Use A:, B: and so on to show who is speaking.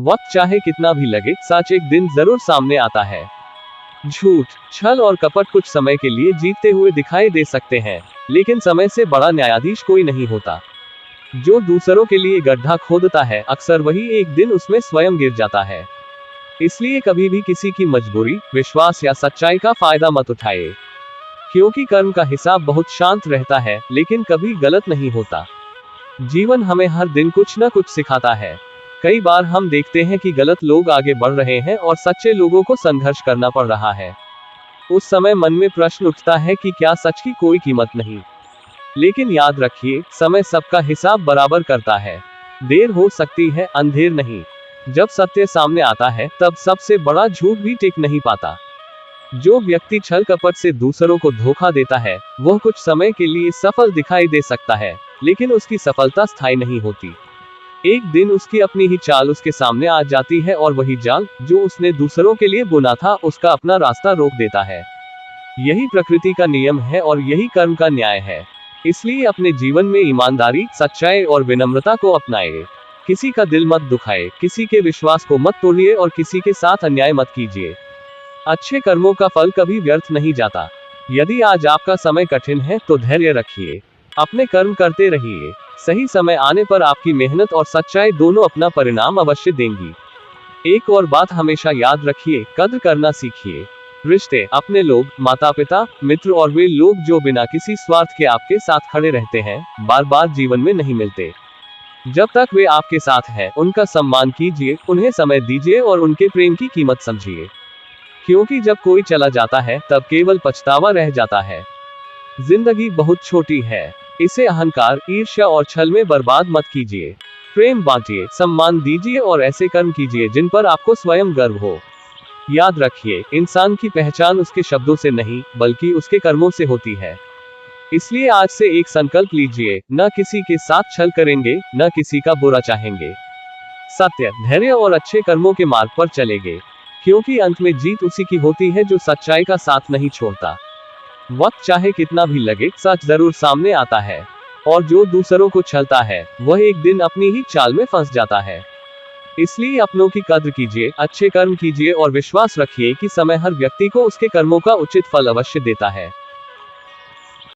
A: वक्त चाहे कितना भी लगे, सच एक दिन जरूर सामने आता है। झूठ, छल और कपट कुछ समय के लिए जीतते हुए दिखाई दे सकते हैं, लेकिन समय से बड़ा न्यायाधीश कोई नहीं होता। जो दूसरों के लिए गड्ढा खोदता है, अक्सर वही एक दिन उसमें स्वयं गिर जाता है। इसलिए कभी भी किसी की मजबूरी, विश्वास या सच्चाई का फायदा मत उठाए, क्योंकि कर्म का हिसाब बहुत शांत रहता है, लेकिन कभी गलत नहीं होता। जीवन हमें हर दिन कुछ न कुछ सिखाता है। कई बार हम देखते हैं कि गलत लोग आगे बढ़ रहे हैं और सच्चे लोगों को संघर्ष करना पड़ रहा है। उस समय मन में प्रश्न उठता है कि क्या सच की कोई कीमत नहीं। लेकिन याद रखिए, समय सबका हिसाब बराबर करता है। देर हो सकती है, अंधेर नहीं। जब सत्य सामने आता है, तब सबसे बड़ा झूठ भी टिक नहीं पाता। जो व्यक्ति छल कपट से दूसरों को धोखा देता है, वह कुछ समय के लिए सफल दिखाई दे सकता है, लेकिन उसकी सफलता स्थायी नहीं होती। एक दिन उसकी अपनी ही चाल उसके सामने आ जाती है और वही जाल जो उसने दूसरों के लिए बुना था, उसका अपना रास्ता रोक देता है। यही प्रकृति का नियम है और यही कर्म का न्याय है। इसलिए अपने जीवन में ईमानदारी, सच्चाई और विनम्रता को अपनाएं। किसी का दिल मत दुखाए, किसी के विश्वास को मत तोड़िए और किसी के साथ अन्याय मत कीजिए। अच्छे कर्मों का फल कभी व्यर्थ नहीं जाता। यदि आज आपका समय कठिन है, तो धैर्य रखिए, अपने कर्म करते रहिए। सही समय आने पर आपकी मेहनत और सच्चाई दोनों अपना परिणाम अवश्य देंगी। एक और बात हमेशा याद रखिए, कद्र करना सीखिए। रिश्ते, अपने लोग, माता पिता, मित्र और वे लोग जो बिना किसी स्वार्थ के आपके साथ खड़े रहते हैं, बार बार जीवन में नहीं मिलते। जब तक वे आपके साथ हैं, उनका सम्मान कीजिए, उन्हें समय दीजिए और उनके प्रेम की कीमत समझिए। क्योंकि जब कोई चला जाता है, तब केवल पछतावा रह जाता है। जिंदगी बहुत छोटी है, इसे अहंकार, ईर्ष्या और छल में बर्बाद मत कीजिए। प्रेम बांटिए, सम्मान दीजिए और ऐसे कर्म कीजिए जिन पर आपको स्वयं गर्व हो। याद रखिए, इंसान की पहचान उसके शब्दों से नहीं, बल्कि उसके कर्मों से होती है। इसलिए आज से एक संकल्प लीजिए, न किसी के साथ छल करेंगे, न किसी का बुरा चाहेंगे। सत्य, धैर्य और अच्छे कर्मों के मार्ग पर चलेंगे, क्योंकि अंत में जीत उसी की होती है जो सच्चाई का साथ नहीं छोड़ता। वक्त चाहे कितना भी लगे, सच जरूर सामने आता है, और जो दूसरों को छलता है, वह एक दिन अपनी ही चाल में फंस जाता है। इसलिए अपनों की कद्र कीजिए, अच्छे कर्म कीजिए और विश्वास रखिए कि समय हर व्यक्ति को उसके कर्मों का उचित फल अवश्य देता है।